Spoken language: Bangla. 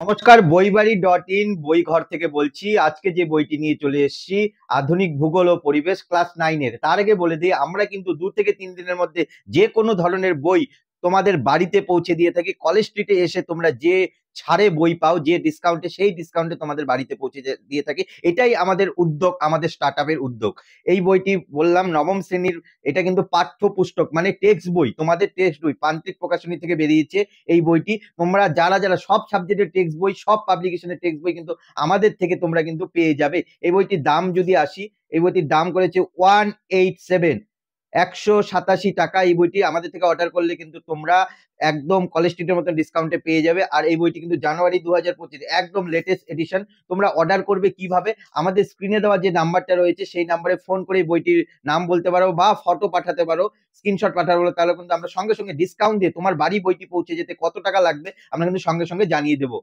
নমস্কার, বইবাড়ি.in বই ঘর থেকে বলছি। আজকে যে বইটি নিয়ে চলে এসেছি, আধুনিক ভূগোল ও পরিবেশ ক্লাস 9 এর। তার আগে বলে দিই, আমরা কিন্তু 2 থেকে 3 দিনের মধ্যে যে কোনো ধরনের বই তোমাদের বাড়িতে পৌঁছে দিয়ে থাকি। কলেজ স্ট্রিটে এসে তোমরা যে ছাড়ে বই পাও, যে ডিসকাউন্টে, সেই ডিসকাউন্টে তোমাদের বাড়িতে পৌঁছে দিয়ে থাকি। এটাই আমাদের উদ্যোগ, আমাদের স্টার্টআপের উদ্যোগ। এই বইটি বললাম নবম শ্রেণীর, এটা কিন্তু পাঠ্যপুস্তক মানে টেক্সট বই, তোমাদের টেক্সট বই, প্রান্তিক প্রকাশনী থেকে বেরিয়েছে এই বইটি। তোমরা যারা সব সাবজেক্টের টেক্সট বই, সব পাবলিকেশনের টেক্সট বই কিন্তু আমাদের থেকে তোমরা কিন্তু পেয়ে যাবে। এই বইটির দাম যদি আসি, এই বইটির দাম করেছে 187, 187 টাকা। এই বইটি আমাদের থেকে অর্ডার করলে কিন্তু তোমরা একদম কলেজ স্ট্রিটের মতো ডিসকাউন্টে পেয়ে যাবে। আর এই বইটি কিন্তু জানুয়ারি 2025 একদম লেটেস্ট এডিশন। তোমরা অর্ডার করবে কিভাবে? আমাদের স্ক্রিনে দেওয়া যে নাম্বারটা রয়েছে সেই নাম্বারে ফোন করে বইটির নাম বলতে পারো বা ফটো পাঠাতে পারো, স্ক্রিনশট পাঠাতে পারো। তাহলে কিন্তু আমরা সঙ্গে সঙ্গে ডিসকাউন্ট দিয়ে তোমার বাড়ি বইটি পৌঁছে যেতে কত টাকা লাগবে আমরা কিন্তু সঙ্গে সঙ্গে জানিয়ে দেবো।